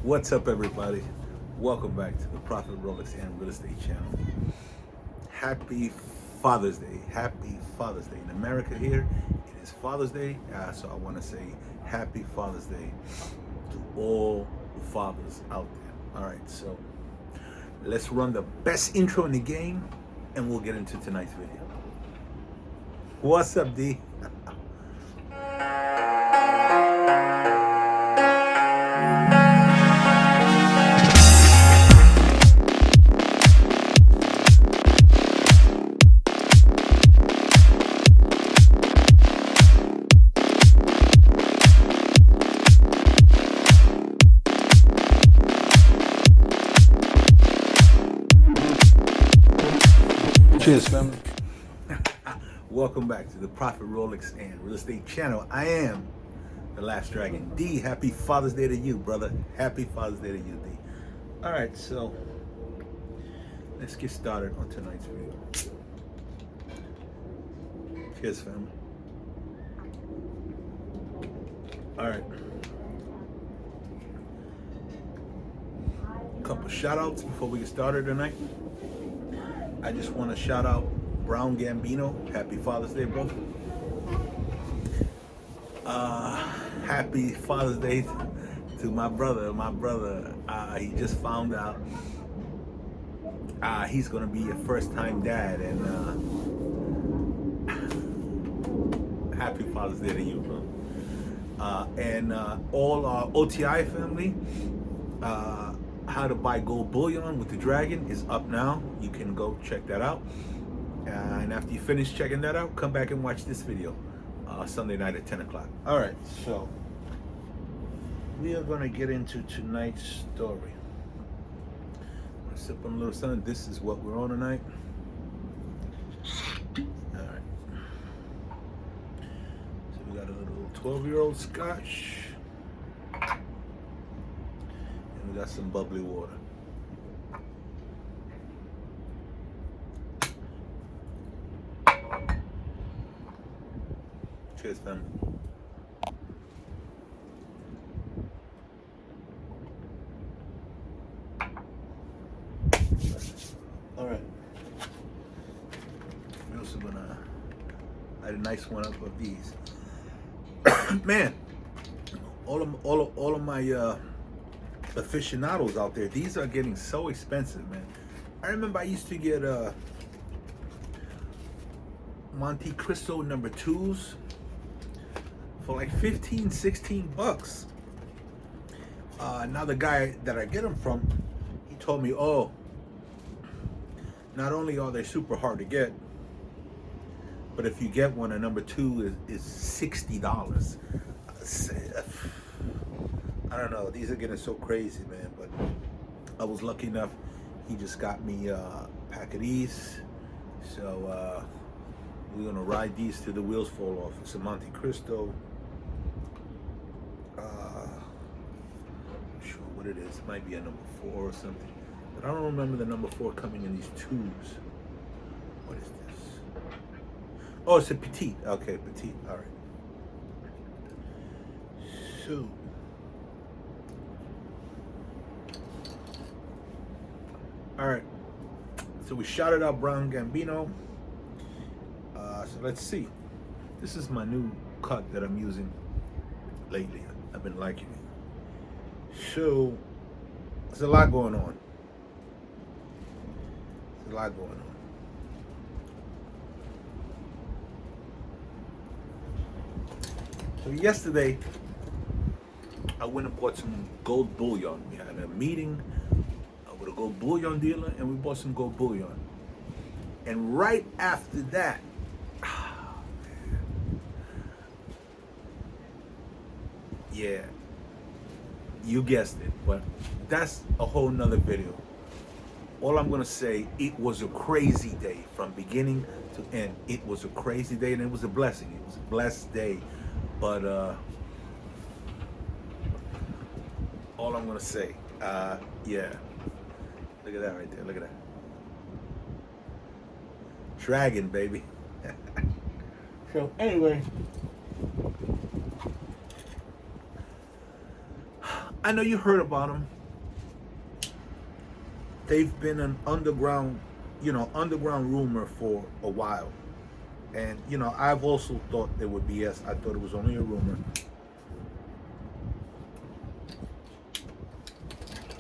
What's up, everybody? Welcome back to the Profit Rolex and Real Estate channel. Happy Father's Day. Happy Father's Day. In America here, it is Father's Day, so I want to say Happy Father's Day to all the fathers out there. All right, so let's run the best intro in the game, and we'll get into tonight's video. What's up, D? Cheers, family. Welcome back to the Profit Rolex and Real Estate channel. I am the Last Dragon. D, happy Father's Day to you, brother. Happy Father's Day to you, D. All right, so let's get started on tonight's video. Cheers, family. All right. A couple shout outs before we get started tonight. I just want to shout out Brown Gambino. Happy Father's Day, brother. Happy Father's Day to my brother. He just found out he's going to be a first-time dad. And happy Father's Day to you, bro. And all our OTI family, how to buy gold bullion with the dragon is up now. You can go check that out, and after you finish checking that out, come back and watch this video Sunday night at 10 o'clock. All right, so we are going to get into tonight's story. I'm gonna sip on a little something. This is what we're on tonight. All right, so we got a little 12-year-old Scotch. We got some bubbly water. Cheers, family. All right. We're also gonna light a nice one up of these. Man, all of my aficionados out there, these are getting so expensive, man. I remember I used to get Monte Cristo number 2s for like 15, 16 bucks. Now the guy that I get them from, he told me, oh, not only are they super hard to get, but if you get one, a number 2 is $60. I don't know, these are getting so crazy, man, but I was lucky enough, he just got me a pack of these, so we're gonna ride these till the wheels fall off. It's a Monte Cristo, I'm not sure what it is, it might be a number 4 or something, but I don't remember the number 4 coming in these tubes. What is this? Oh, it's a petite. Okay, petite, all right. So all right, so we shouted out Brown Gambino. So let's see. This is my new cut that I'm using lately. I've been liking it. So there's a lot going on. There's a lot going on. So yesterday, I went and bought some gold bullion. We had a meeting with a gold bullion dealer, and we bought some gold bullion. And right after that, yeah, you guessed it, but that's a whole nother video. All I'm gonna say, it was a crazy day from beginning to end. It was a crazy day, and it was a blessing. It was a blessed day, but all I'm gonna say, yeah. Look at that right there. Look at that. Dragon, baby. So anyway, I know you heard about him. they've been an underground, underground rumor for a while. And, I've also thought they were BS. I thought it was only a rumor.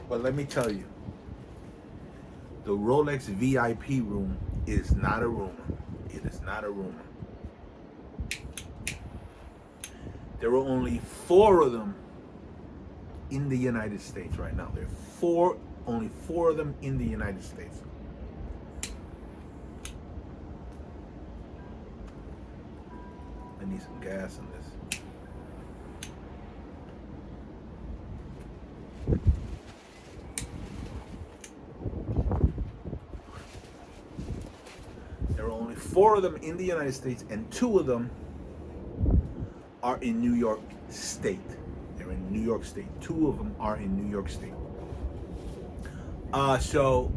But let me tell you, the Rolex VIP room is not a rumor. It is not a rumor. There are only 4 of them in the United States right now. There are only 4 of them in the United States. I need some gas in this. There are only 4 of them in the United States, and 2 of them are in New York State. They're in New York State. 2 of them are in New York State. So,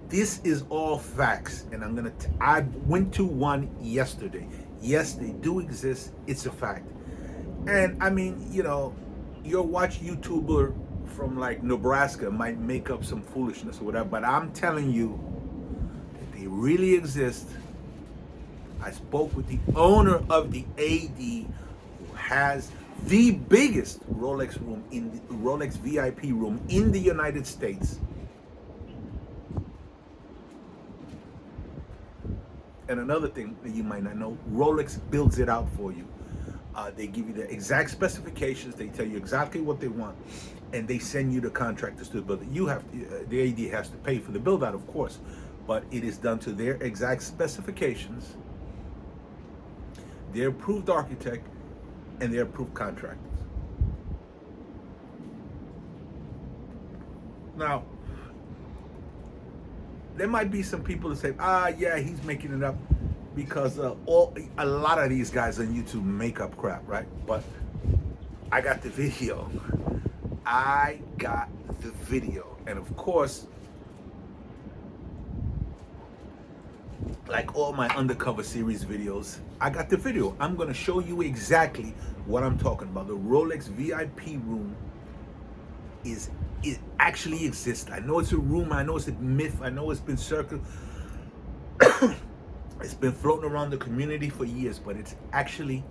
this is all facts, and I went to one yesterday. Yes, they do exist. It's a fact. And I mean, your watch YouTuber from like Nebraska might make up some foolishness or whatever, but I'm telling you that they really exist. I spoke with the owner of the AD, who has the biggest Rolex VIP room in the United States. And another thing that you might not know, Rolex builds it out for you. They give you the exact specifications. They tell you exactly what they want, and they send you the contractors to build it. The AD has to pay for the build out, of course, but it is done to their exact specifications. Their approved architect and their approved contractors. Now, there might be some people that say, yeah, he's making it up, because a lot of these guys on YouTube make up crap, right? But I got the video. And of course, like all my undercover series videos, I got the video. I'm going to show you exactly what I'm talking about. The Rolex VIP room it actually exists. I know it's a rumor. I know it's a myth. I know it's been circled. It's been floating around the community for years, but it's actually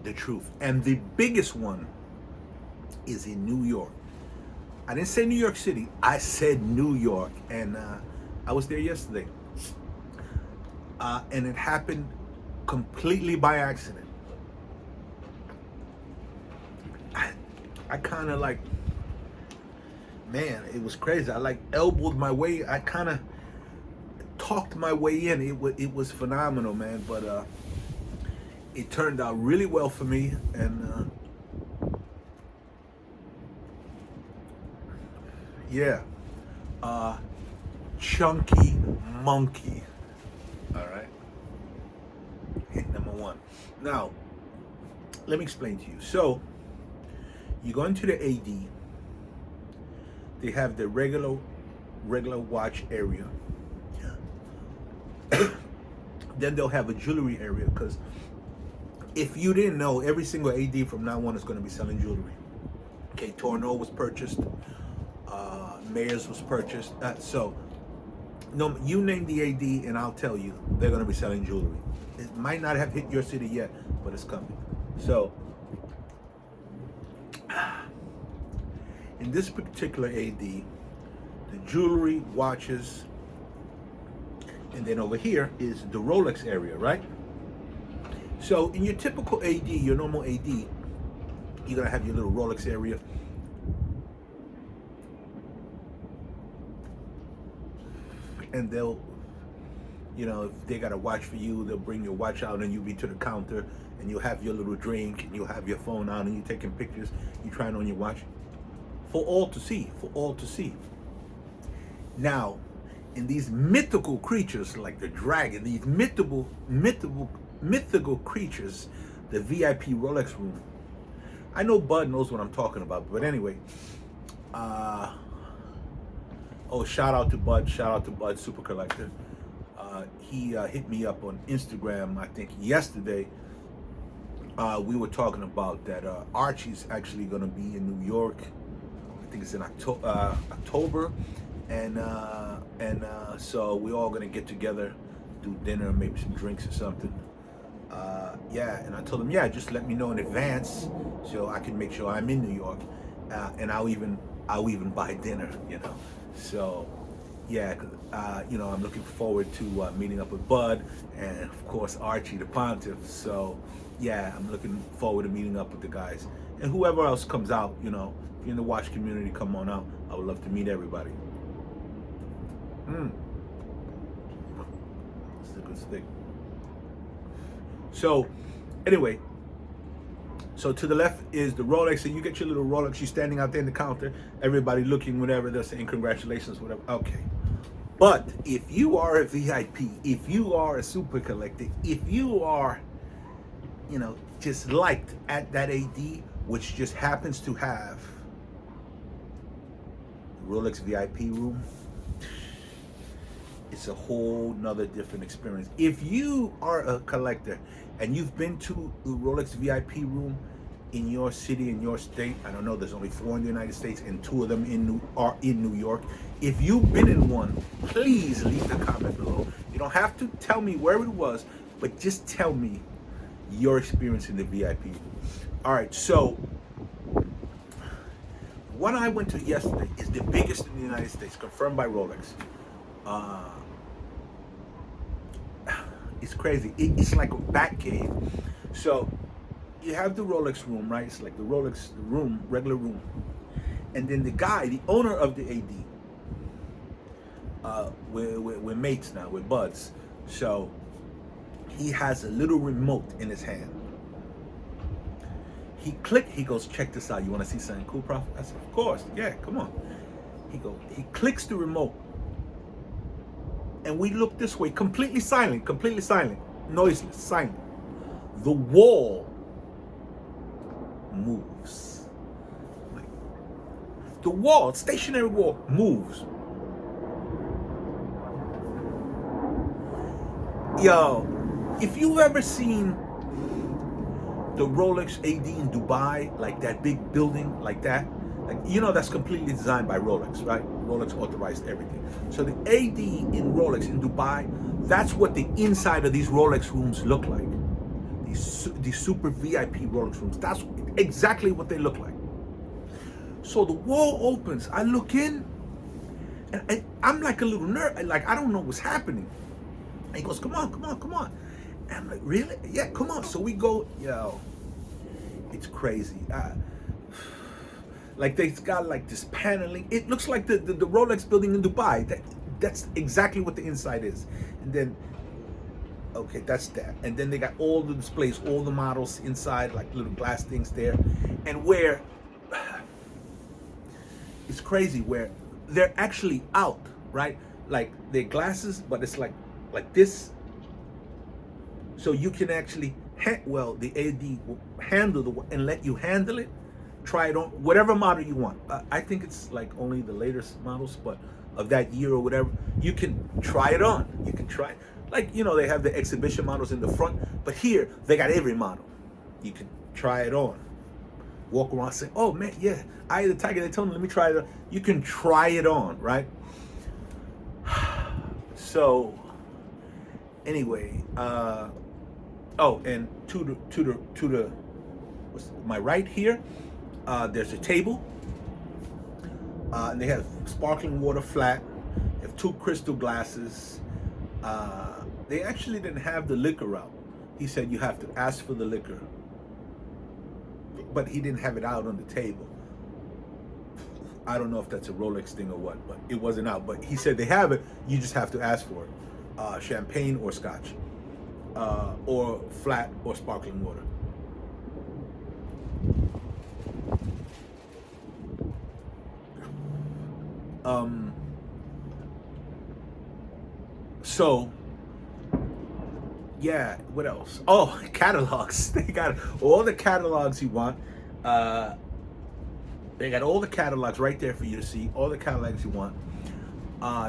the truth. And the biggest one is in New York. I didn't say New York City. I said New York. And I was there yesterday. And it happened completely by accident. I kind of like, man, it was crazy. I like elbowed my way. I kind of talked my way in. It was phenomenal, man. But it turned out really well for me. And yeah, Chunky Monkey. All right, hit number 1. Now, let me explain to you. So, you go into the AD. They have the regular watch area. Then they'll have a jewelry area, because if you didn't know, every single AD from now on is going to be selling jewelry. Okay, Torno was purchased. Mayors was purchased. So, no, you name the AD and I'll tell you they're going to be selling jewelry. It might not have hit your city yet, but it's coming. So, in this particular AD, the jewelry, watches, and then over here is the Rolex area, right? So in your typical AD, your normal AD, you're going to have your little Rolex area. And they'll, if they got a watch for you, they'll bring your watch out and you'll be to the counter and you'll have your little drink and you'll have your phone out and you're taking pictures, you're trying on your watch. For all to see, Now, in these mythical creatures like the dragon, these mythical creatures, the VIP Rolex room. I know Bud knows what I'm talking about, but anyway. Shout out to Bud, Super Collector. He hit me up on Instagram, I think yesterday. We were talking about that Archie's actually going to be in New York think it's in October, and so we're all gonna get together, do dinner, maybe some drinks or something. Yeah, and I told him, yeah, just let me know in advance so I can make sure I'm in New York, and I'll even buy dinner, you know. So yeah, you know, I'm looking forward to meeting up with Bud and of course Archie the Pontiff. So yeah, I'm looking forward to meeting up with the guys and whoever else comes out. You know, if you're in the watch community, come on out. I would love to meet everybody. This is a good stick. So anyway, so to the left is the Rolex, and you get your little Rolex. You're standing out there in the counter, everybody looking, whatever, they're saying congratulations, whatever. Okay. But if you are a VIP, if you are a super collector, if you are, you know, just liked at that AD, which just happens to have Rolex VIP room, it's a whole nother different experience. If you are a collector and you've been to the Rolex VIP room in your city, in your state, I don't know, there's only 4 in the United States and 2 of them are in New York. If you've been in one, please leave the comment below. You don't have to tell me where it was, but just tell me your experience in the VIP room. All right, so one I went to yesterday is the biggest in the United States, confirmed by Rolex. It's crazy. It's like a bat cave. So you have the Rolex room, right? It's like the Rolex room, regular room. And then the guy, the owner of the AD, we're mates now, we're buds. So he has a little remote in his hand. He goes, check this out. You want to see something cool, Prof? I said, of course. Yeah, come on. He clicks the remote. And we look this way, completely silent, noiseless, silent. The wall moves. Like, the wall, stationary wall, moves. Yo, if you've ever seen the Rolex AD in Dubai, like that big building, like that, like, you know, that's completely designed by Rolex, right? Rolex authorized everything. So the AD in Rolex in Dubai, that's what the inside of these Rolex rooms look like. These super VIP Rolex rooms, that's exactly what they look like. So the wall opens, I look in, and I'm like a little nerd, like I don't know what's happening. And he goes, come on. And I'm like, really? Yeah, come on. So we go, yo, it's crazy. Like they've got like this paneling. It looks like the Rolex building in Dubai. That's exactly what the inside is. And then, okay, that's that. And then they got all the displays, all the models inside, like little glass things there. And where, it's crazy, where they're actually out, right? Like they're glasses, but it's like this. So you can actually, the AD will handle and let you handle it. Try it on whatever model you want. I think it's like only the latest models, but of that year or whatever, you can try it on. You can try it. Like, you know, they have the exhibition models in the front, but here they got every model. You can try it on. Walk around, say, oh man, yeah, I the Tiger Daytona, let me try it on. You can try it on, right? So anyway, oh, and to the my right here, there's a table, and they have sparkling water flat. They have 2 crystal glasses. They actually didn't have the liquor out. He said you have to ask for the liquor, but he didn't have it out on the table. I don't know if that's a Rolex thing or what, but it wasn't out. But he said they have it, you just have to ask for it. Champagne or Scotch, or flat or sparkling water. So yeah, what else? Oh, catalogs. They got all the catalogs you want. They got all the catalogs right there for you to see, all the catalogs you want.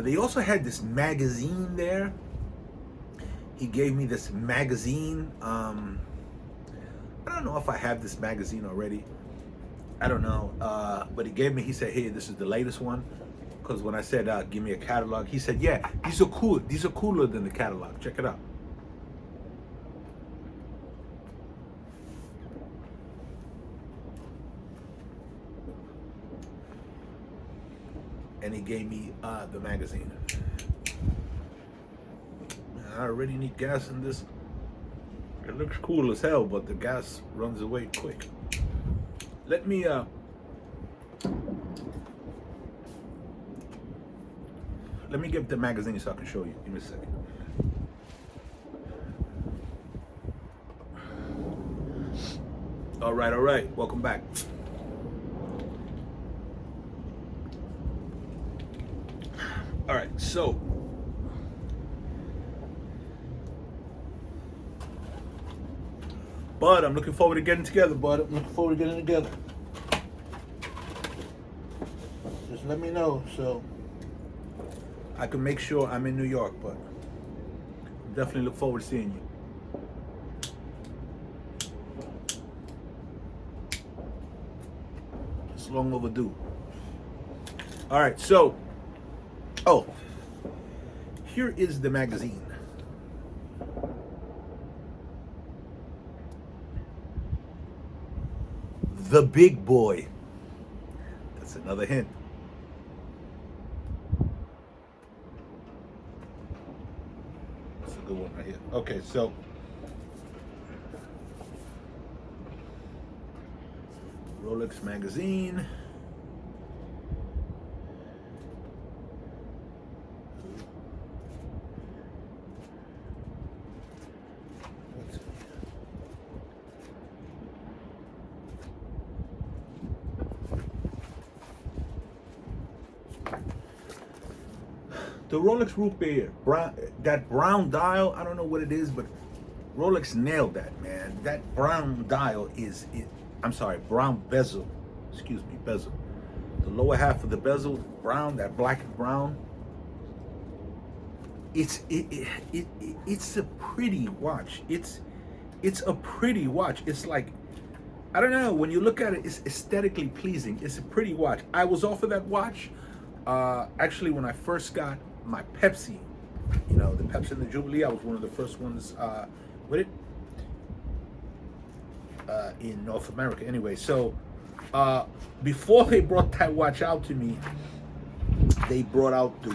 They also had this magazine there. He gave me this magazine. I don't know if I have this magazine already. I don't know, but he gave me. He said, "Hey, this is the latest one." Because when I said, "Give me a catalog," he said, "Yeah, these are cool. These are cooler than the catalog. Check it out." And he gave me the magazine. I already need gas in this. It looks cool as hell, but the gas runs away quick. Let me get the magazine so I can show you. Give me a second. All right. Welcome back. All right, so Bud, I'm looking forward to getting together, Bud. I'm looking forward to getting together. Just let me know so I can make sure I'm in New York, but definitely look forward to seeing you. It's long overdue. All right, so, here is the magazine. The Big Boy. That's another hint. That's a good one right here. Okay, so Rolex magazine. The Rolex Root Beer, that brown dial, I don't know what it is, but Rolex nailed that, man. That brown dial I'm sorry, brown bezel, excuse me, bezel. The lower half of the bezel, brown, that black and brown. It's a pretty watch. It's a pretty watch. It's like, I don't know, when you look at it, it's aesthetically pleasing. It's a pretty watch. I was offered that watch, actually, when I first got my Pepsi, the Pepsi and the Jubilee. I was one of the first ones with it in North America. Anyway, so before they brought that watch out to me, they brought out the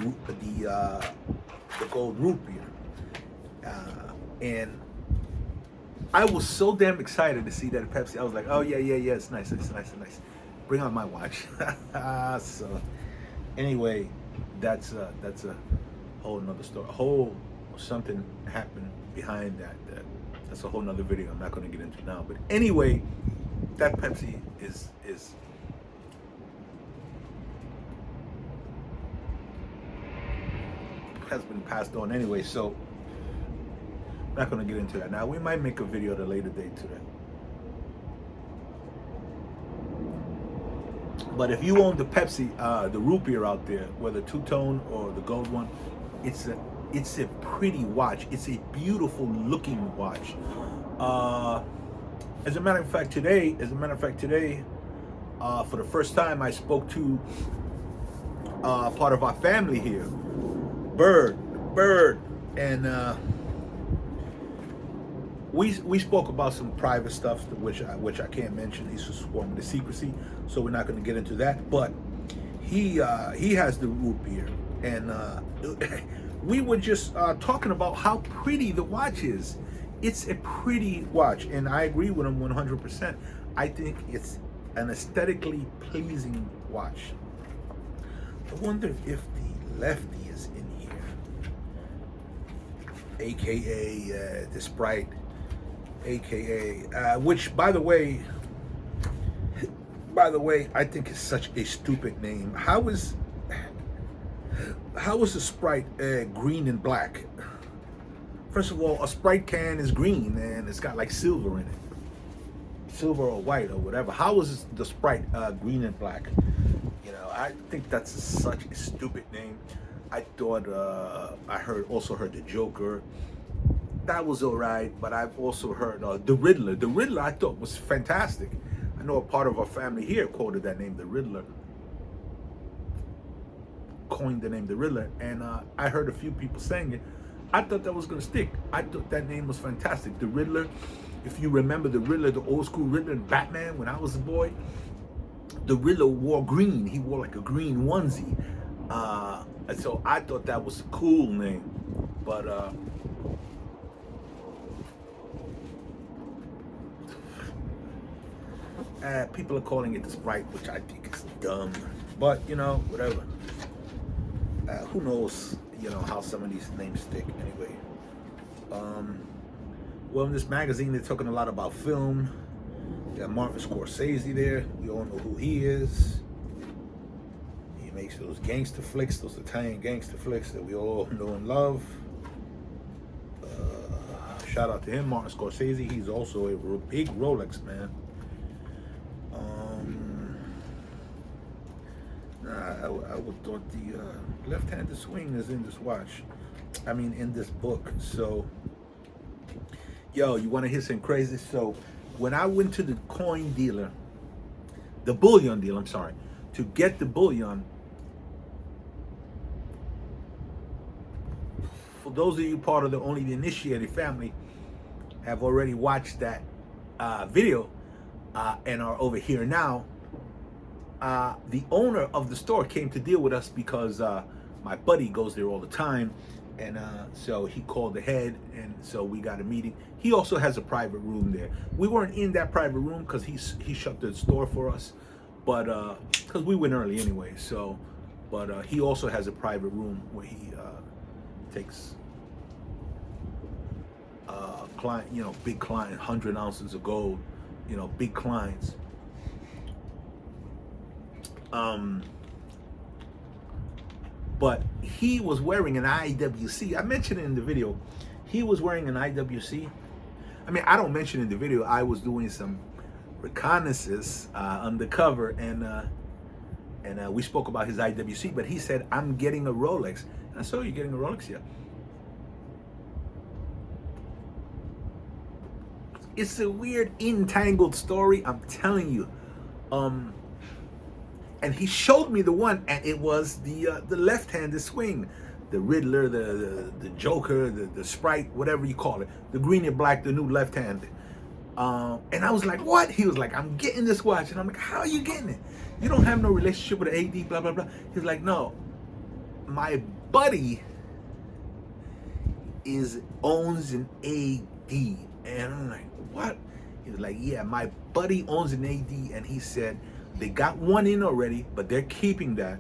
gold root beer, and I was so damn excited to see that at Pepsi. I was like, oh yeah, it's nice. Bring on my watch. So anyway, that's a whole nother story. Something happened behind that. That's a whole nother video I'm not going to get into now. But anyway, that Pepsi is has been passed on anyway. So I'm not going to get into that now. We might make a video at a later date to that. But if you own the Pepsi, the root beer out there, whether two-tone or the gold one, it's a pretty watch. It's a beautiful looking watch. As a matter of fact, today, for the first time, I spoke to part of our family here, Bird, and we spoke about some private stuff which I can't mention. He's sworn to secrecy, so we're not going to get into that. But he has the root beer, and we were just talking about how pretty the watch is. It's a pretty watch, and I agree with him 100%. I think it's an aesthetically pleasing watch. I wonder if the lefty is in here, aka the Sprite, aka which, by the way, I think is such a stupid name. How is the Sprite green and black? First of all, a Sprite can is green and it's got like silver in it, silver or white or whatever. How is the Sprite green and black? I think that's such a stupid name. I thought I also heard the Joker. That was all right, but I've also heard the Riddler. The Riddler I thought was fantastic. I know a part of our family here quoted that name, the Riddler, coined the name the Riddler, and I heard a few people saying it. I thought that was gonna stick. I thought that name was fantastic, the Riddler. If you remember the Riddler, the old school Riddler in Batman, when I was a boy, the Riddler wore green. He wore like a green onesie. And so I thought that was a cool name. But people are calling it the Sprite, which I think is dumb. But, you know, whatever. Who knows, you know, how some of these names stick anyway. Well, in this magazine, they're talking a lot about film. You got Martin Scorsese there. We all know who he is. He makes those gangster flicks, those Italian gangster flicks that we all know and love. Shout out to him, Martin Scorsese. He's also a big Rolex man. I would thought the left-handed swing is in this watch. I mean, in this book. So, yo, you want to hear some crazy? So, when I went to the coin dealer, the bullion dealer, I'm sorry, to get the bullion, for those of you part of the only the initiated family, have already watched that video and are over here now. The owner of the store came to deal with us because my buddy goes there all the time, and so he called the head, and so we got a meeting. He also has a private room there. We weren't in that private room because he shut the store for us, but because we went early anyway. So, but he also has a private room where he takes client, you know, big client, 100 ounces of gold, you know, big clients. But he was wearing an IWC. I mentioned it in the video. He was wearing an IWC. I mean, I don't mention in the video. I was doing some reconnaissance undercover, and we spoke about his IWC. But he said, "I'm getting a Rolex." And I said, "Oh, you're getting a Rolex, yeah." It's a weird, entangled story. I'm telling you. And he showed me the one, and it was the left-handed swing, the Riddler, the Joker, the Sprite, whatever you call it, the green and black, the new left-handed. And I was like, "What?" He was like, "I'm getting this watch," and I'm like, "How are you getting it? You don't have no relationship with the AD, blah blah blah." He's like, "No, my buddy owns an AD," and I'm like, "What?" He was like, "Yeah, my buddy owns an AD," and he said they got one in already, but they're keeping that.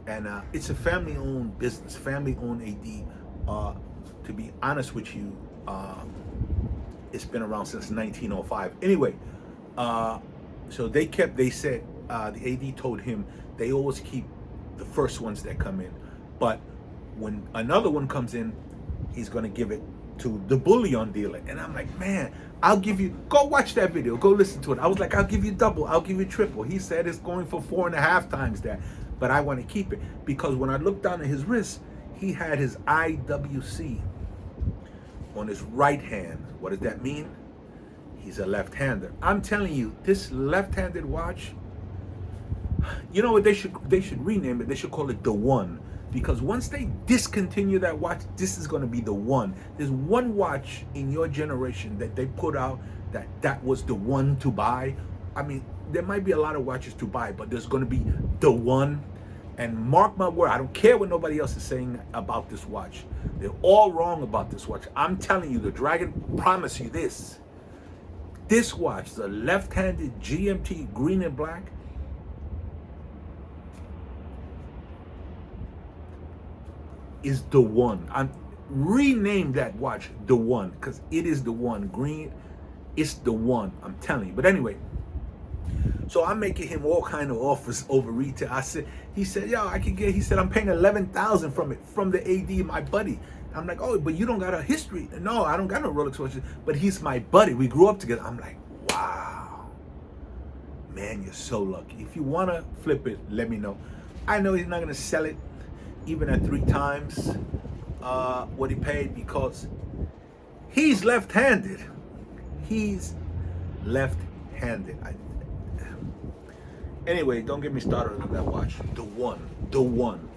And it's a family-owned business, family-owned AD. To be honest with you, it's been around since 1905. Anyway, so they said, the AD told him they always keep the first ones that come in. But when another one comes in, he's going to give it to the bullion dealer. And I'm like, "Man, I'll give you," go watch that video, go listen to it. I was like, "I'll give you double, I'll give you triple." He said it's going for 4.5 times that, but I want to keep it because when I looked down at his wrist, he had his IWC on his right hand. What does that mean? He's a left-hander. I'm telling you, this left-handed watch, you know what they should rename it? They should call it the One. Because once they discontinue that watch, this is going to be the one. There's one watch in your generation that they put out that was the one to buy. I mean, there might be a lot of watches to buy, but there's going to be the one. And mark my word, I don't care what nobody else is saying about this watch. They're all wrong about this watch. I'm telling you, the Dragon promise you this. This watch, the left-handed GMT green and black, is the one. I'm rename that watch the One because it is the one. Green, it's the one. I'm telling you. But anyway, so I'm making him all kind of offers over retail. He said, "Yo, I can get." He said, "I'm paying 11,000 from it, from the AD, my buddy." I'm like, "Oh, but you don't got a history." "No, I don't got no Rolex watches, but he's my buddy. We grew up together." I'm like, "Wow, man, you're so lucky. If you wanna flip it, let me know." I know he's not gonna sell it even at 3 times what he paid because he's left-handed. He's left-handed. Anyway, don't get me started on that watch. The one.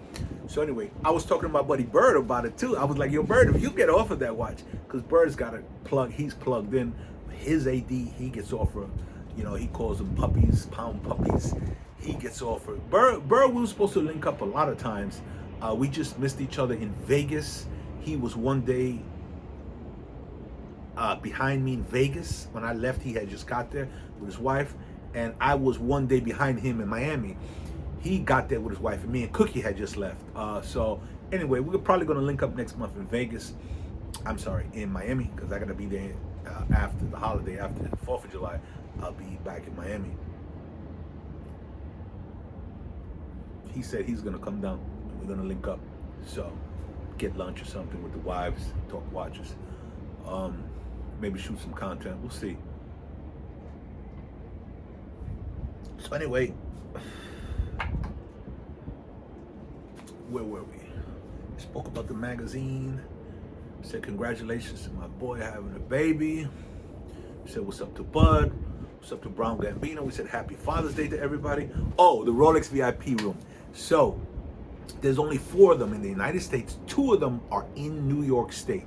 So anyway, I was talking to my buddy Bird about it too. I was like, yo, Bird, if you get off of that watch, because Bird's got a plug, he's plugged in. His AD, he gets off of, he calls them puppies, pound puppies. He gets off of. Bird, we were supposed to link up a lot of times. We just missed each other in Vegas. He was one day behind me in Vegas. When I left, he had just got there with his wife. And I was one day behind him in Miami. He got there with his wife, and me and Cookie had just left. So anyway, we're probably going to link up next month in Vegas. I'm sorry, in Miami, because I got to be there after the holiday, after the 4th of July. I'll be back in Miami. He said he's going to come down. We're going to link up. So get lunch or something with the wives, talk watches. Maybe shoot some content. We'll see. So anyway, where were we? Spoke about the magazine. Said congratulations to my boy having a baby. Said what's up to Bud. What's up to Brown Gambino. We said happy Father's Day to everybody. Oh, the Rolex VIP room. So there's only 4 of them in the United States. 2 of them are in New York State.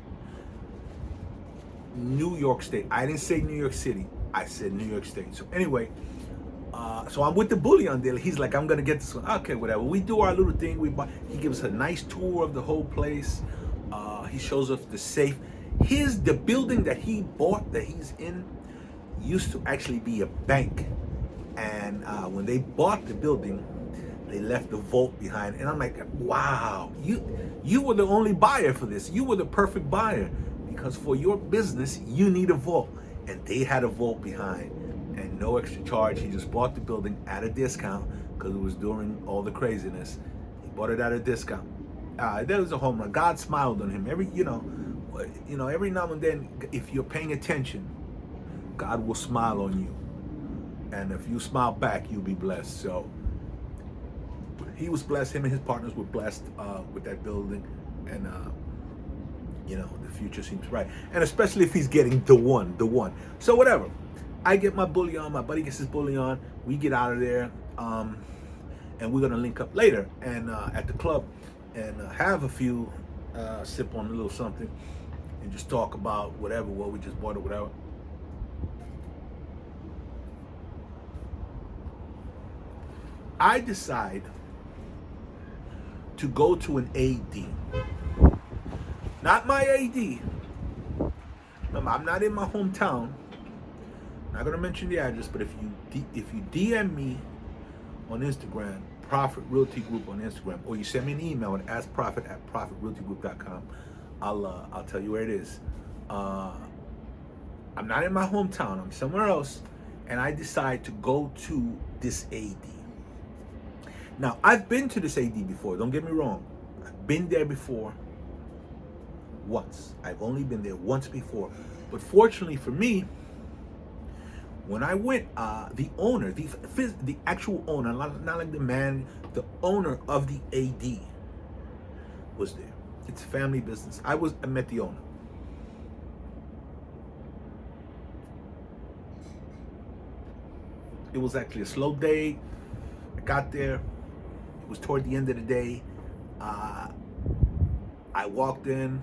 New York State. I didn't say New York City. I said New York State. So anyway, so I'm with the bullion dealer. He's like, I'm gonna get this one. Okay, whatever. We do our little thing. He gives us a nice tour of the whole place. He shows us the safe. The building that he bought, that he's in, used to actually be a bank. And when they bought the building, they left the vault behind. And I'm like, wow, you were the only buyer for this. You were the perfect buyer, because for your business, you need a vault. And they had a vault behind. And no extra charge. He just bought the building at a discount because it was during all the craziness. He bought it at a discount. There was a home run. God smiled on him. Every now and then, if you're paying attention, God will smile on you. And if you smile back, you'll be blessed. So he was blessed. Him and his partners were blessed with that building. And the future seems bright. And especially if he's getting the one. So whatever. I get my bullion, my buddy gets his bullion, we get out of there, and we're gonna link up later and at the club and have a few, sip on a little something and just talk about whatever, what we just bought or whatever. I decide to go to an AD. Not my AD. Remember, I'm not in my hometown. Not gonna mention the address, but if you DM me on Instagram, Profit Realty Group on Instagram, or you send me an email at askprofit@profitrealtygroup.com, I'll tell you where it is. I'm not in my hometown. I'm somewhere else, and I decide to go to this AD. Now, I've been to this AD before. Don't get me wrong. I've been there before. Once. I've only been there once before, but fortunately for me, when I went, the owner, the actual owner, not like the man, the owner of the AD was there. It's family business. I met the owner. It was actually a slow day. I got there. It was toward the end of the day. I walked in.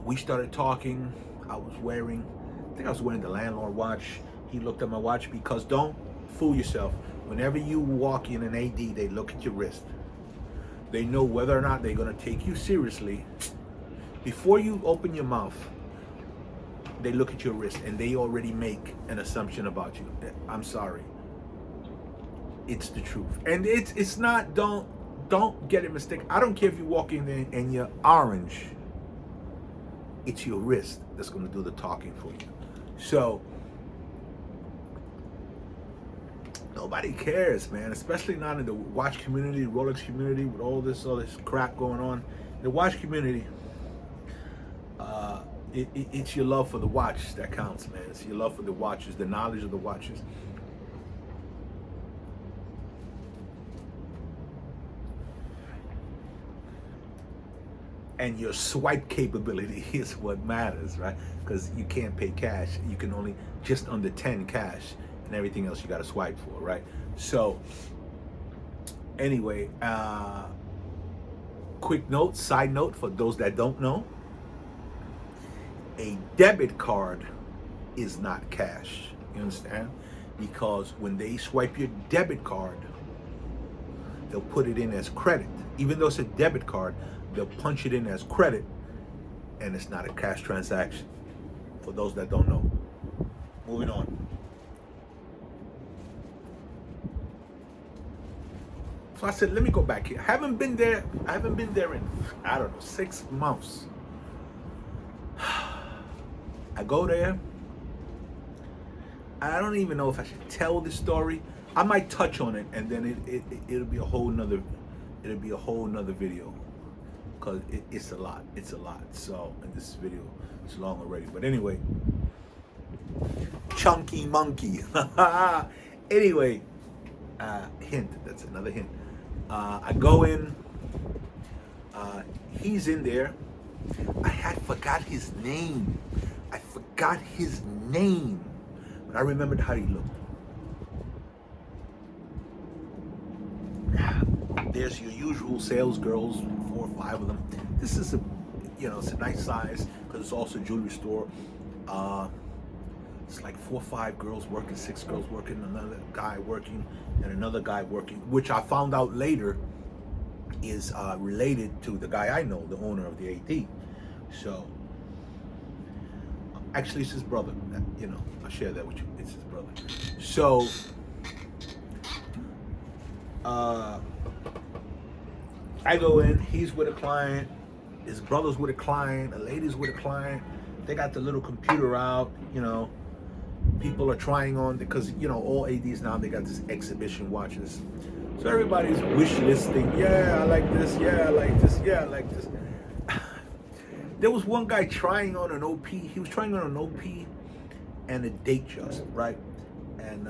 We started talking. I think I was wearing the landlord watch. He looked at my watch, because don't fool yourself. Whenever you walk in an AD, they look at your wrist. They know whether or not they're gonna take you seriously. Before you open your mouth, they look at your wrist and they already make an assumption about you. I'm sorry. It's the truth. And it's not, don't get it mistaken. I don't care if you walk in there and you're orange. It's your wrist that's going to do the talking for you. So nobody cares, man, especially not in the watch community, Rolex community, with all this crap going on. The watch community, it's your love for the watch that counts, man. It's your love for the watches, the knowledge of the watches. And your swipe capability is what matters, right? Because you can't pay cash. You can only just under 10 cash. and everything else you got to swipe for, right? So anyway, quick note, side note for those that don't know, a debit card is not cash. You understand? Because when they swipe your debit card, they'll put it in as credit. Even though it's a debit card, they'll punch it in as credit, and it's not a cash transaction. For those that don't know. Moving on. So I said, let me go back here. I haven't been there in, I don't know, 6 months. I go there. I don't even know if I should tell this story. I might touch on it, and then it'll be a whole nother video, because it's a lot. So, and this video is long already. But anyway, chunky monkey. Anyway, hint. That's another hint. I go in. He's in there. I had forgot his name. But I remembered how he looked. There's your usual sales girls, 4 or 5 of them. This is it's a nice size, because it's also a jewelry store. It's like 4 or 5 girls working, 6 girls working, another guy working, and another guy working, which I found out later is related to the guy I know, the owner of the AD. So, actually, it's his brother. I'll share that with you. It's his brother. So, I go in, he's with a client, his brother's with a client, a lady's with a client. They got the little computer out, people are trying on, because, all ADs now, they got this exhibition watches. So everybody's wish listing, yeah, I like this, yeah, I like this, yeah, I like this. There was one guy trying on an OP, he was trying on an OP and a date just, right? And,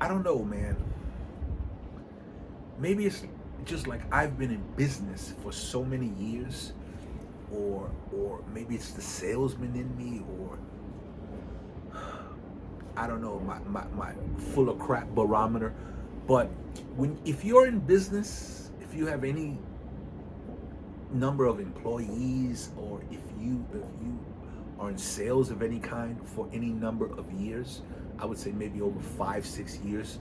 I don't know, man. Maybe it's just like I've been in business for so many years, or maybe it's the salesman in me, or I don't know, my full of crap barometer. But if you're in business, if you have any number of employees, or if you are in sales of any kind for any number of years, I would say maybe over 5-6 years,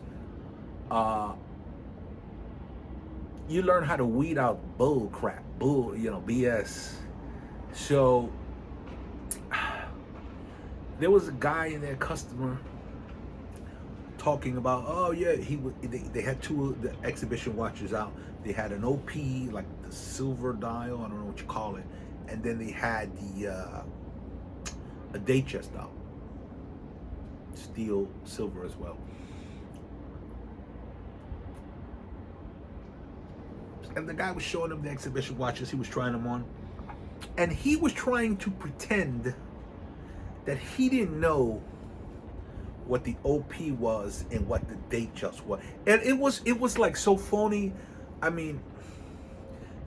you learn how to weed out bull crap, BS. So there was a guy in their customer talking about, oh yeah, they had 2 of the exhibition watches out. They had an OP, like the silver dial, I don't know what you call it, and then they had a date chest out, steel, silver as well. And the guy was showing them the exhibition watches. He was trying them on, and he was trying to pretend that he didn't know what the OP was and what the date just was. And it was like so phony. I mean,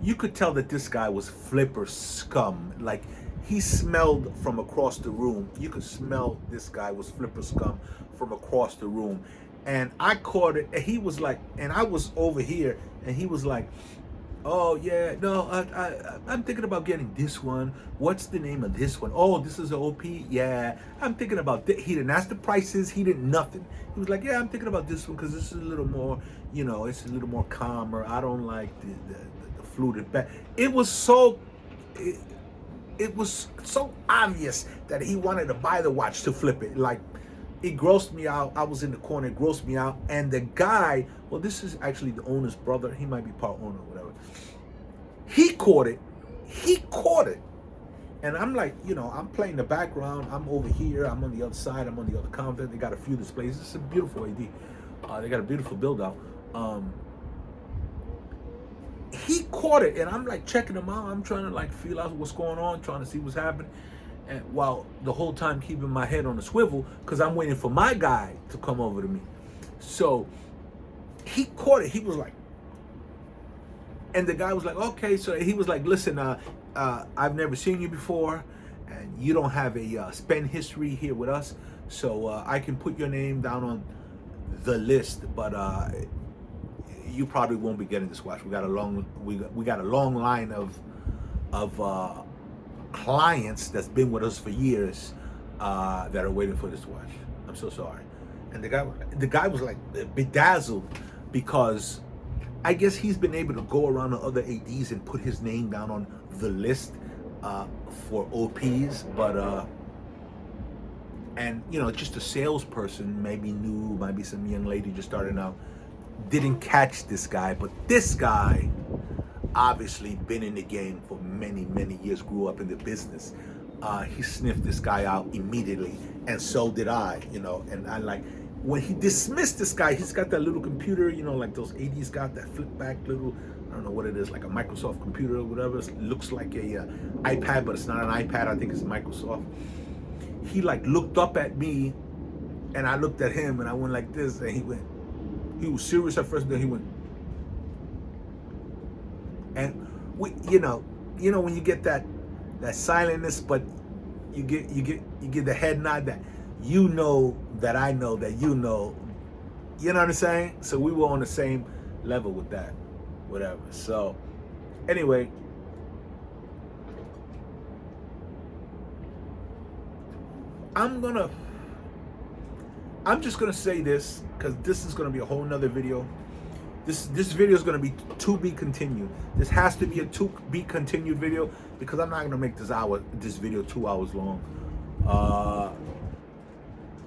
you could tell that this guy was flipper scum. Like, he smelled from across the room. You could smell this guy was flipper scum from across the room. And I caught it, and he was like, and I was over here, and he was like, oh yeah, no, I'm thinking about getting this one. What's the name of this one? Oh, this is an OP. Yeah, I'm thinking about this. He didn't ask the prices. He didn't nothing. He was like, yeah, I'm thinking about this one because this is a little more, it's a little more calmer. I don't like the fluted back. It was so obvious that he wanted to buy the watch to flip it. Like, it grossed me out. I was in the corner. It grossed me out. And the guy, well, this is actually the owner's brother. He might be part owner or whatever. He caught it. And I'm like, I'm playing the background. I'm over here. I'm on the other side. I'm on the other counter. They got a few displays. It's a beautiful AD. They got a beautiful build out. He caught it, and I'm like checking him out. I'm trying to like feel out what's going on, trying to see what's happening. And while the whole time keeping my head on the swivel, because I'm waiting for my guy to come over to me. So he caught it. He was like, and the guy was like, okay. So he was like, listen, I've never seen you before, and you don't have a spend history here with us, so I can put your name down on the list, but you probably won't be getting this watch. We got a long line of clients that's been with us for years that are waiting for this watch. I'm so sorry. And the guy was like bedazzled because I guess he's been able to go around to other ADs and put his name down on the list for OPs, but and you know, just a salesperson, maybe new, maybe some young lady just starting out, didn't catch this guy. But this guy obviously been in the game for many years, grew up in the business. He sniffed this guy out immediately, and so did I, you know. And I like, when he dismissed this guy, he's got that little computer, you know, like those ADs got, that flip back little, I don't know what it is, like a Microsoft computer or whatever. It looks like a iPad, but it's not an iPad. I think it's Microsoft. He like looked up at me, and I looked at him, and I went like this, and he was serious at first, then he went, and you know when you get that silentness, but you get the head nod that you know that I know that you know what I'm saying? So we were on the same level with that, whatever. So anyway, I'm just gonna say this, because this is gonna be a whole nother video. This video is gonna be to be continued. This has to be a to be continued video, because I'm not gonna make this video 2 hours long.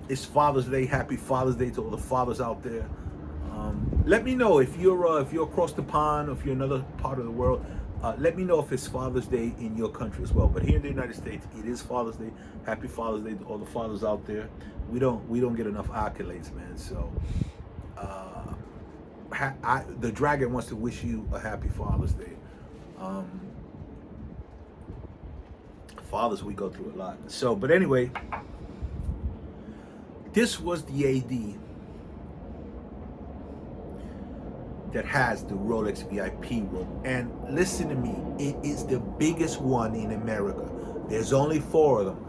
It's Father's Day. Happy Father's Day to all the fathers out there. Let me know if you're across the pond, or if you're another part of the world. Let me know if it's Father's Day in your country as well. But here in the United States, it is Father's Day. Happy Father's Day to all the fathers out there. We don't get enough accolades, man. So the Dragon wants to wish you a happy Father's Day. Fathers, we go through a lot. So, but anyway, this was the AD that has the Rolex VIP room. And listen to me, it is the biggest one in America. There's only 4 of them.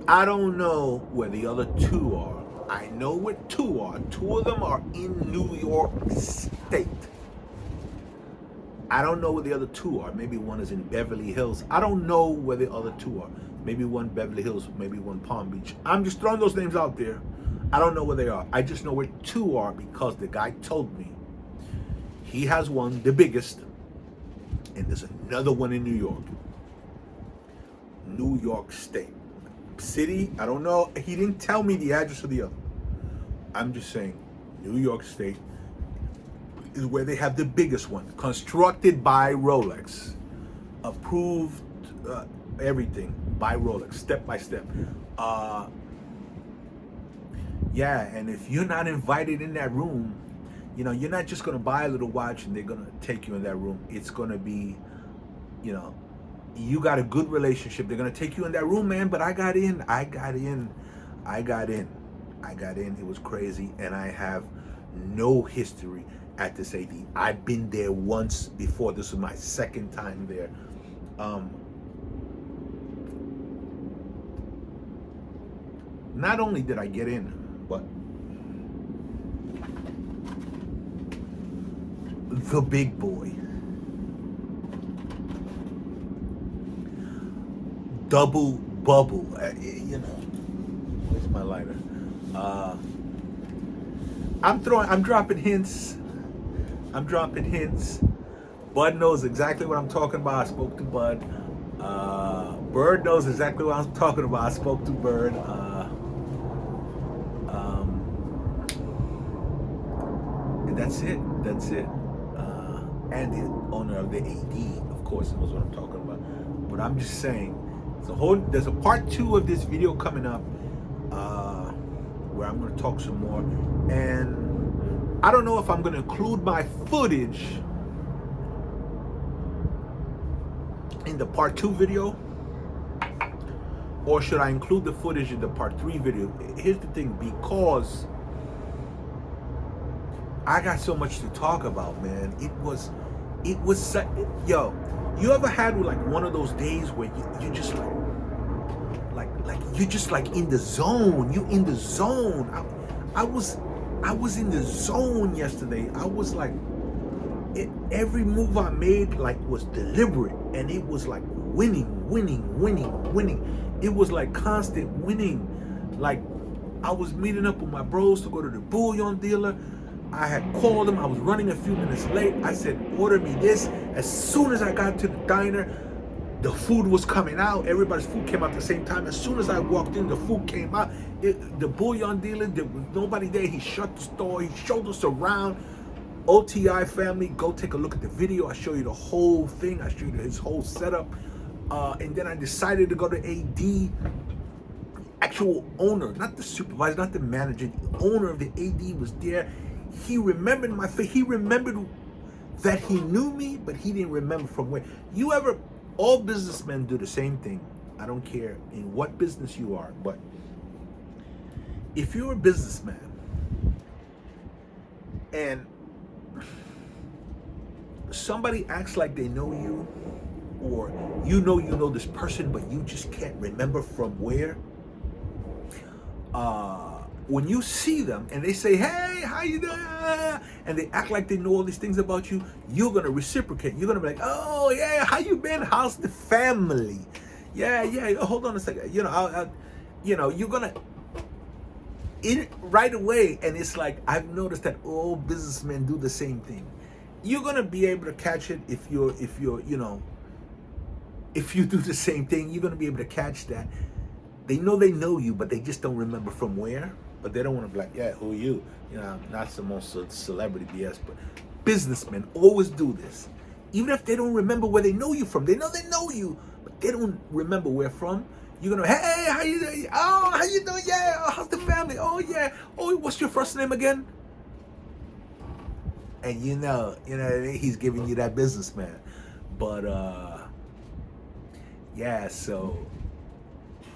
I don't know where the other 2 are. I know where 2 are. 2 of them are in New York State. I don't know where the other 2 are. Maybe one is in Beverly Hills. I don't know where the other 2 are. Maybe one Beverly Hills, maybe one Palm Beach. I'm just throwing those names out there. I don't know where they are. I just know where 2 are because the guy told me. He has one, the biggest, and there's another one in New York. New York State. City, I don't know. He didn't tell me the address of the other. I'm just saying, New York State is where they have the biggest one. Constructed by Rolex. Approved, everything by Rolex, step by step. Yeah, and if you're not invited in that room, you know, you're not just going to buy a little watch and they're going to take you in that room. It's going to be, you know, you got a good relationship. They're going to take you in that room, man. But I got in. It was crazy. And I have no history at this AD. I've been there once before. This was my 2nd time there. Not only did I get in, but the big boy, double bubble, you know, where's my lighter? I'm dropping hints. Bud knows exactly what I'm talking about. I spoke to Bud. Bird knows exactly what I'm talking about. I spoke to Bird. And that's it. And the owner of the AD, of course, knows what I'm talking about. But I'm just saying, there's a part 2 of this video coming up, where I'm going to talk some more. And I don't know if I'm going to include my footage in the part 2 video, or should I include the footage in the part 3 video? Here's the thing, because I got so much to talk about, man. It was yo. You ever had like one of those days where you just like you're just like in the zone. You in the zone. I was in the zone yesterday. I was like, every move I made like was deliberate, and it was like winning, winning, winning, winning. It was like constant winning. Like I was meeting up with my bros to go to the bullion dealer. I had called him. I was running a few minutes late. I said, order me this. As soon as I got to the diner, the food was coming out. Everybody's food came out at the same time. As soon as I walked in, the food came out. The bullion dealer, there was nobody there. He shut the store. He showed us around. OTI family, go take a look at the video. I show you the whole thing. I show you his whole setup. And then I decided to go to AD. Actual owner, not the supervisor, not the manager. The owner of the AD was there. He remembered my face. He remembered that he knew me, but he didn't remember from where. All businessmen do the same thing. I don't care in what business you are, but if you're a businessman and somebody acts like they know you, or you know this person, but you just can't remember from where, when you see them and they say, hey, how you doing? And they act like they know all these things about you, you're going to reciprocate. You're going to be like, oh, yeah, how you been? How's the family? Yeah, hold on a second. You're going to, right away, and it's like, I've noticed that all businessmen do the same thing. You're going to be able to catch it if you do the same thing. You're going to be able to catch that. They know you, but they just don't remember from where. But they don't want to be like, yeah, who are you? Not some most celebrity BS, but businessmen always do this. Even if they don't remember where they know you from, they know you, but they don't remember where from. You're gonna, hey, how you doing? Oh, how you doing? Yeah, oh, how's the family? Oh, yeah. Oh, what's your first name again? And he's giving you that businessman. But yeah, so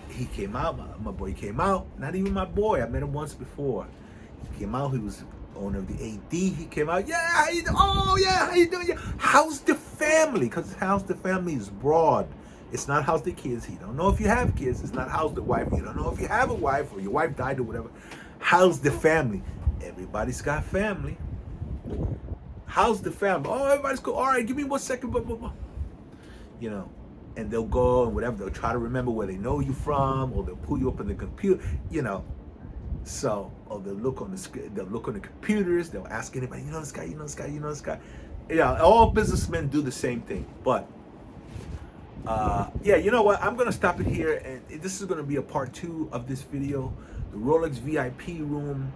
he came out, my boy came out. Not even my boy, I met him once before. He came out, he was owner of the AD. He came out, yeah, how you doing? Oh, yeah, how you doing? Yeah. How's the family? Because how's the family is broad. It's not how's the kids. He don't know if you have kids. It's not how's the wife. You don't know if you have a wife or your wife died or whatever. How's the family? Everybody's got family. How's the family? Oh, everybody's cool. All right, give me 1 second. Blah, blah, blah. And they'll go and whatever. They'll try to remember where they know you from, or they'll pull you up in the computer. So, or they'll look on the computers. They'll ask anybody, you know this guy, you know this guy, you know this guy. Yeah, all businessmen do the same thing. But yeah, you know what? I'm gonna stop it here, and this is gonna be a part 2 of this video, the Rolex VIP room.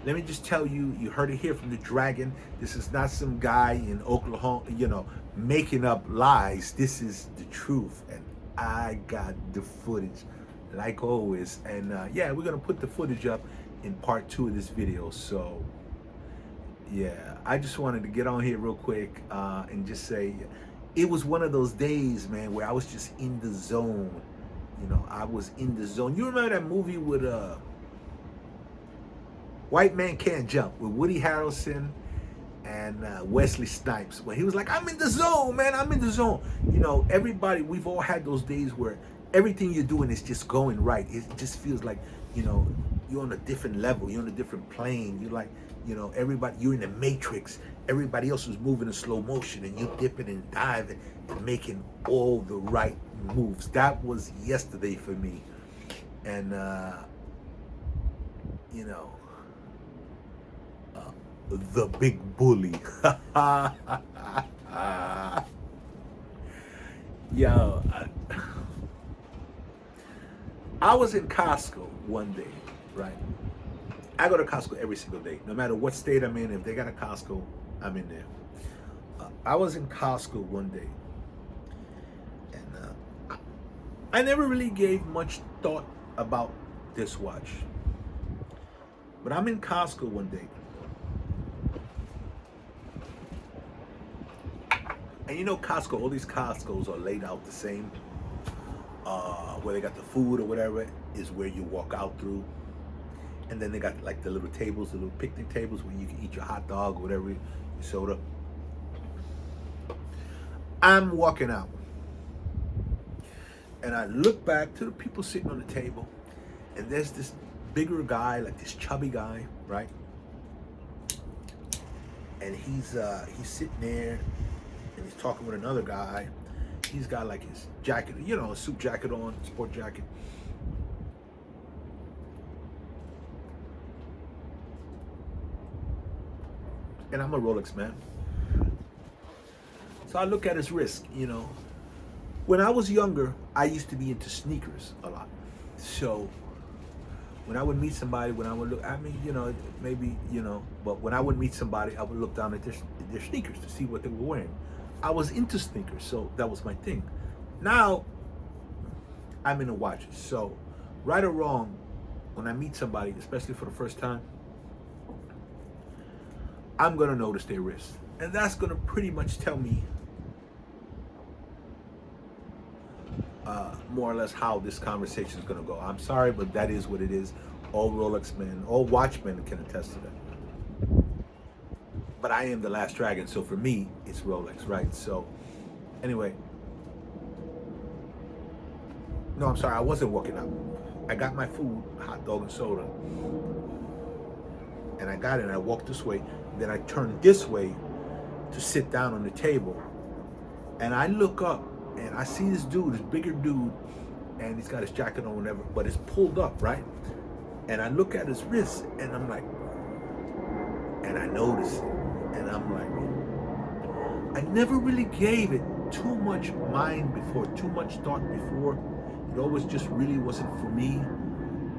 Let me just tell you, you heard it here from the Dragon. This is not some guy in Oklahoma, making up lies. This is the truth, and I got the footage, like always. And yeah, we're gonna put the footage up in part 2 of this video. So yeah, I just wanted to get on here real quick and just say, it was one of those days, man, where I was just in the zone. I was in the zone. You remember that movie with White Man Can't Jump with Woody Harrelson and Wesley Snipes, where he was like, I'm in the zone, man, I'm in the zone. Everybody, we've all had those days where everything you're doing is just going right. It just feels like, you're on a different level, you're on a different plane. You're like, everybody, you're in the Matrix. Everybody else is moving in slow motion, and you're dipping and diving and making all the right moves. That was yesterday for me. And, the big bully. Yo, I was in Costco one day, right? I go to Costco every single day, no matter what state I'm in. If they got a Costco, I'm in there. I was in Costco one day, and I never really gave much thought about this watch. But I'm in Costco one day, and Costco, all these Costcos are laid out the same. Where they got the food or whatever is where you walk out through. And then they got like the little tables, the little picnic tables where you can eat your hot dog or whatever, your soda. I'm walking out. And I look back to the people sitting on the table, and there's this bigger guy, like this chubby guy, right? And he's sitting there, and he's talking with another guy. He's got like his jacket, you know, a suit jacket on, sport jacket. And I'm a Rolex man. So I look at his wrist, you know. When I was younger, I used to be into sneakers a lot. So when I would meet somebody, when I would look, I mean, you know, maybe, you know, but when I would meet somebody, I would look down at their sneakers to see what they were wearing. I was into sneakers, so that was my thing. Now, I'm into watches. So, right or wrong, when I meet somebody, especially for the first time, I'm gonna notice their wrist. And that's gonna pretty much tell me more or less how this conversation is gonna go. I'm sorry, but that is what it is. All Rolex men, all watchmen can attest to that. But I am the last dragon, so for me, it's Rolex, right? So, anyway. No, I'm sorry, I wasn't walking out. I got my food, hot dog and soda. And I got it, and I walked this way. Then I turned this way to sit down on the table. And I look up, and I see this dude, this bigger dude, and he's got his jacket on, whatever, but it's pulled up, right? And I look at his wrist, and I'm like, and I notice it, and I'm like, I never really gave it too much mind before, too much thought before. It always just really wasn't for me.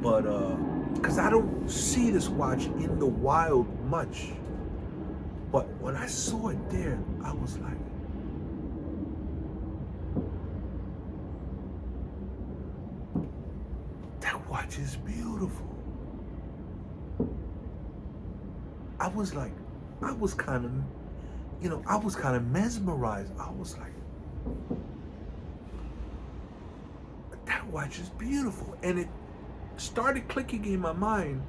But, because I don't see this watch in the wild much. But when I saw it there, I was like, that watch is beautiful. I was like, I was kind of, you know, I was kind of mesmerized. I was like, that watch is beautiful. And it started clicking in my mind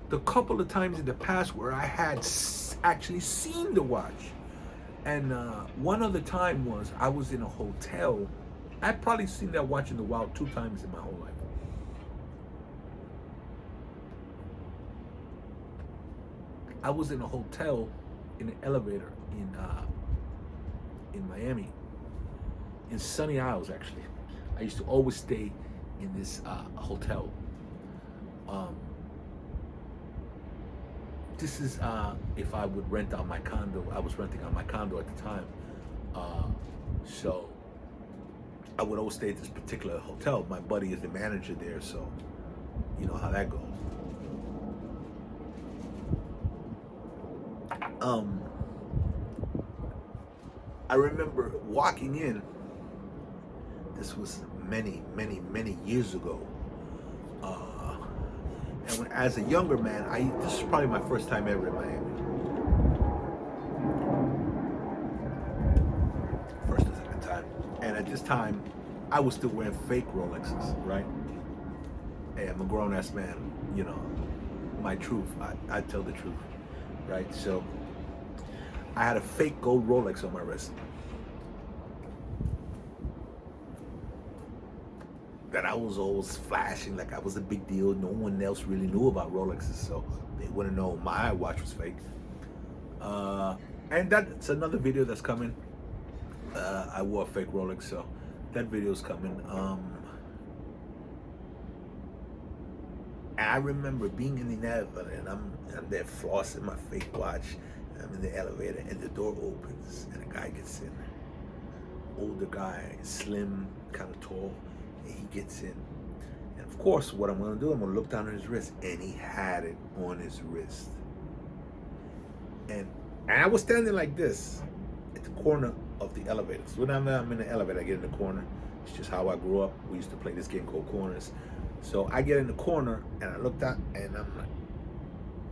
the couple of times in the past where I had actually seen the watch. And one other time was I was in a hotel. I'd probably seen that watch in the wild 2 times in my whole life. I was in a hotel in an elevator in Miami, in Sunny Isles actually. I used to always stay in this hotel. This is if I would rent out my condo. I was renting out my condo at the time. So I would always stay at this particular hotel. My buddy is the manager there, so you know how that goes. I remember walking in. This was many years ago. And when, as a younger man, this is probably my first time ever in Miami. First or second time. And at this time, I was still wearing fake Rolexes, right? Hey, I'm a grown-ass man, you know. My truth, I tell the truth, right? So, I had a fake gold Rolex on my wrist. That I was always flashing like I was a big deal. No one else really knew about Rolexes, so they wouldn't know my watch was fake. And that's another video that's coming. I wore a fake Rolex, so that video's coming. I remember being in the elevator, and I'm there flossing my fake watch. I'm in the elevator, and the door opens, and a guy gets in. Older guy, slim, kind of tall. And he gets in. And of course, what I'm going to do, I'm going to look down at his wrist. And he had it on his wrist. And I was standing like this at the corner of the elevator. So when I'm in the elevator, I get in the corner. It's just how I grew up. We used to play this game called Corners. So I get in the corner, and I looked out, and I'm like,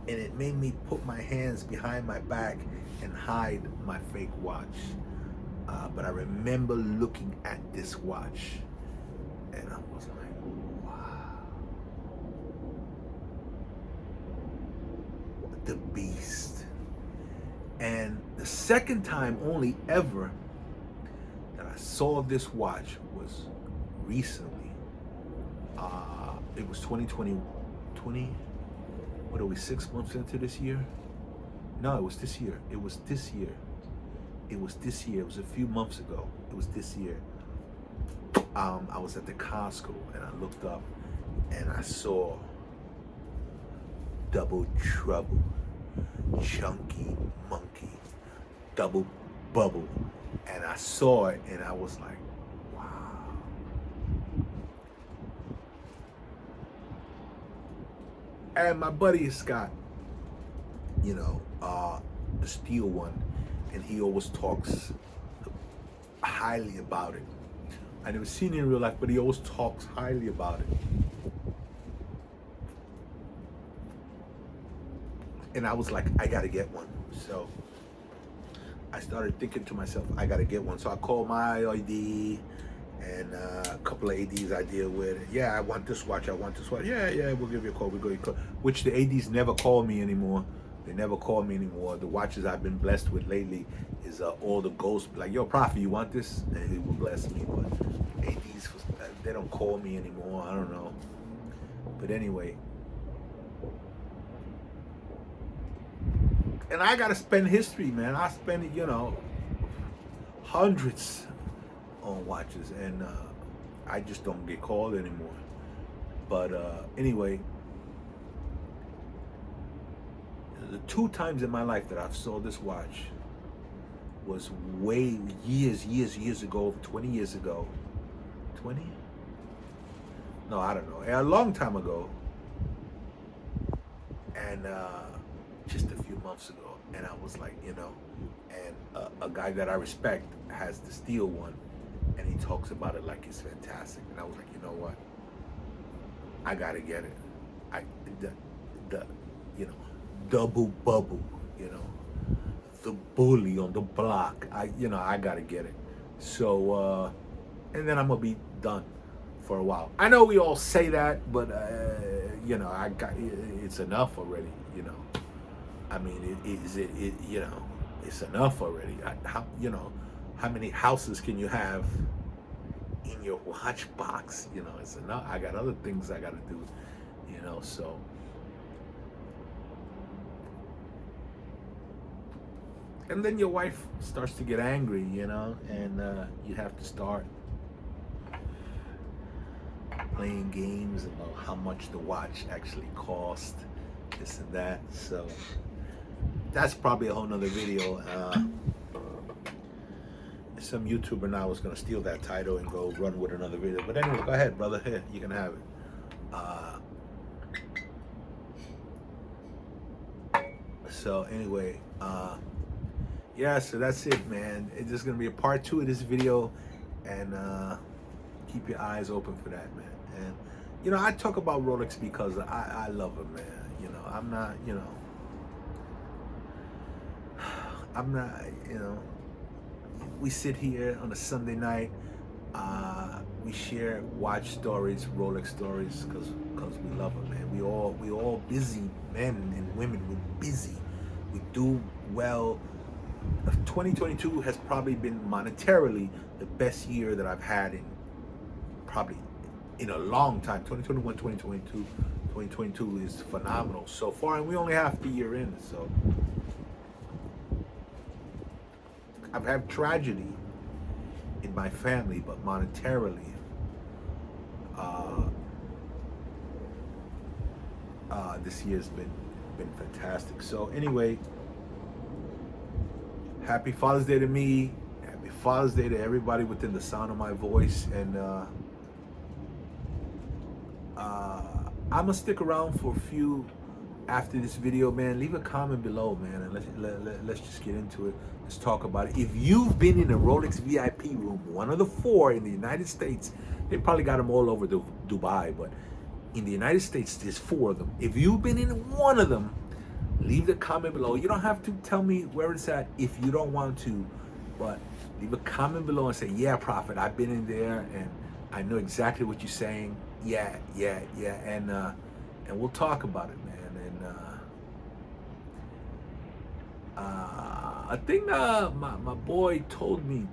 and it made me put my hands behind my back and hide my fake watch. But I remember looking at this watch. And I was like, wow. What the beast. And the second time only ever saw this watch was recently. It was 2020. What are we, 6 months into this year? No, it was this year. It was this year. It was this year. It was a few months ago. It was this year. I was at the Costco and I looked up and I saw Double Trouble, Chunky Monkey, Double Bubble, and I saw it and I was like, wow. And my buddy Scott, you know, the steel one, and he always talks highly about it. I never seen it in real life, but he always talks highly about it. And I was like, I gotta get one. So I started thinking to myself, I gotta get one. So I called my ID and a couple of ADs I deal with. Yeah, I want this watch, I want this watch. Yeah, we'll give you a call, we'll go. Which the ADs never call me anymore. They never call me anymore. The watches I've been blessed with lately is all the ghosts like, yo, Prophet, you want this? And he will bless me. But ADs, they don't call me anymore. I don't know. But anyway. And I gotta spend history, man. I spend, you know, hundreds on watches, and I just don't get called anymore. But anyway, the 2 times in my life that I've saw this watch was way years ago, 20 years ago. 20? No, I don't know. A long time ago. And just a few months ago. And I was like, you know, and a guy that I respect has the steel one, and he talks about it like it's fantastic. And I was like, you know what? I gotta get it. The you know, Double Bubble, you know, the bully on the block. I gotta get it. So and then I'm gonna be done for a while. I know we all say that, but you know, it's enough already, you know. I mean, you know, it's enough already. How many houses can you have in your watch box? You know, it's enough. I got other things I got to do, you know, so. And then your wife starts to get angry, you know, and you have to start playing games about how much the watch actually cost, this and that. So that's probably a whole nother video. Some YouTuber now is going to steal that title and go run with another video. But anyway, go ahead, brother. Here, you can have it. So anyway, yeah, so that's it, man. It's just going to be a part 2 of this video. And keep your eyes open for that, man. And, you know, I talk about Rolex because I love them, man. You know, I'm not, you know, you know, we sit here on a Sunday night, we share watch stories, Rolex stories, because we love them, man. We all busy, men and women, we're busy. We do well. 2022 has probably been monetarily the best year that I've had probably in a long time. 2021, 2022. 2022 is phenomenal so far, and we only half the year in, so. I've had tragedy in my family, but monetarily, this year's been fantastic. So anyway, happy Father's Day to me. Happy Father's Day to everybody within the sound of my voice. And I'm gonna stick around for a few after this video, man. Leave a comment below, man, and let's just get into it. Let's talk about it. If you've been in a Rolex VIP room, one of the 4 in the United States, they probably got them all over Dubai, but in the United States, there's 4 of them. If you've been in one of them, leave the comment below. You don't have to tell me where it's at if you don't want to, but leave a comment below and say, yeah, Prophet, I've been in there and I know exactly what you're saying. Yeah, and we'll talk about it, man. And I think my boy told me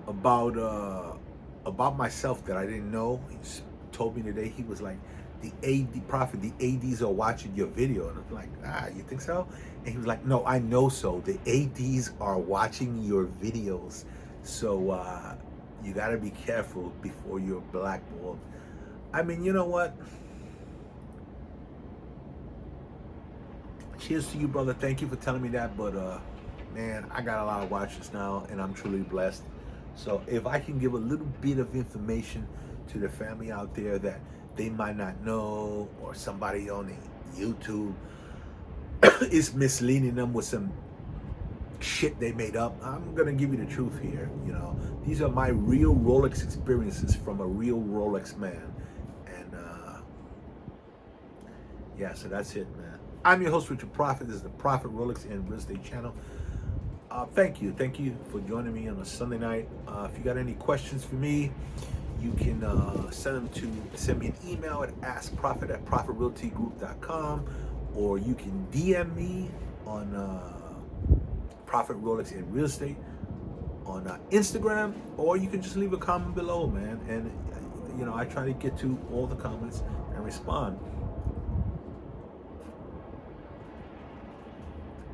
about myself that I didn't know. He just told me today. He was like, the AD Prophet, the ADs are watching your video, and I'm like, you think so? And he was like, no, I know so. The ADs are watching your videos, so you got to be careful before you're blackballed. I mean, you know what? Cheers to you, brother. Thank you for telling me that. But man, I got a lot of watchers now, and I'm truly blessed. So if I can give a little bit of information to the family out there that they might not know, or somebody on YouTube is misleading them with some shit they made up, I'm gonna give you the truth here. You know, these are my real Rolex experiences from a real Rolex man. And yeah, so that's it, man. I'm your host, Richard Prophet. This is the Prophet Rolex and Real Estate Channel. Thank you for joining me on a Sunday night. If you got any questions for me, you can send me an email at askprophet@prophetrealtygroup.com, or you can DM me on Prophet Rolex and Real Estate on Instagram, or you can just leave a comment below, man. And you know, I try to get to all the comments and respond.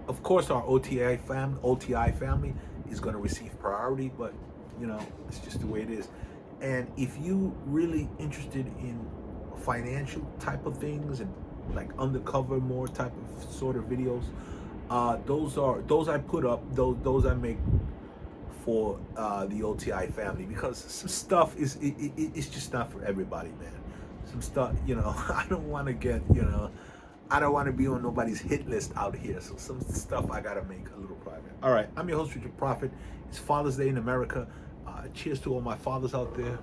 Of course, our OTI family is going to receive priority, but you know, it's just the way it is. And if you really interested in financial type of things and like undercover more type of sort of videos, those I put up, those I make for the OTI family, because some stuff it's just not for everybody, man. Some stuff, you know, I don't want to get, you know, I don't want to be on nobody's hit list out here. So some stuff I got to make a little private. All right. I'm your host, Richard Prophet. It's Father's Day in America. Cheers to all my fathers out there.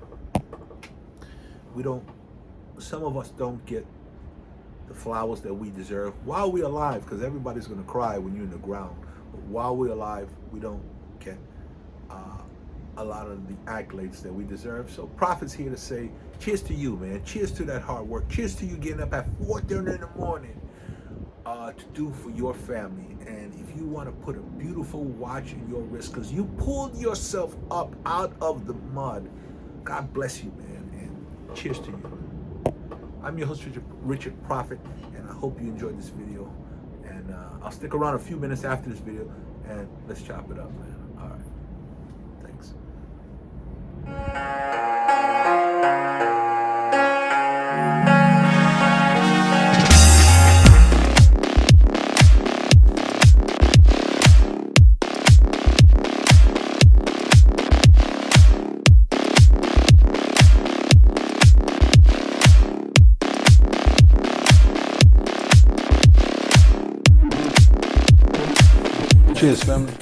Some of us don't get the flowers that we deserve while we're alive, because everybody's going to cry when you're in the ground. But while we're alive, we don't get a lot of the accolades that we deserve. So Prophet's here to say cheers to you, man. Cheers to that hard work. Cheers to you getting up at 4:30 in the morning to do for your family. And if you want to put a beautiful watch in your wrist because you pulled yourself up out of the mud, God bless you, man. And cheers to you. I'm your host, Richard Prophet, and I hope you enjoyed this video. And I'll stick around a few minutes after this video, and let's chop it up, man. All right. Thanks. Cheers, family.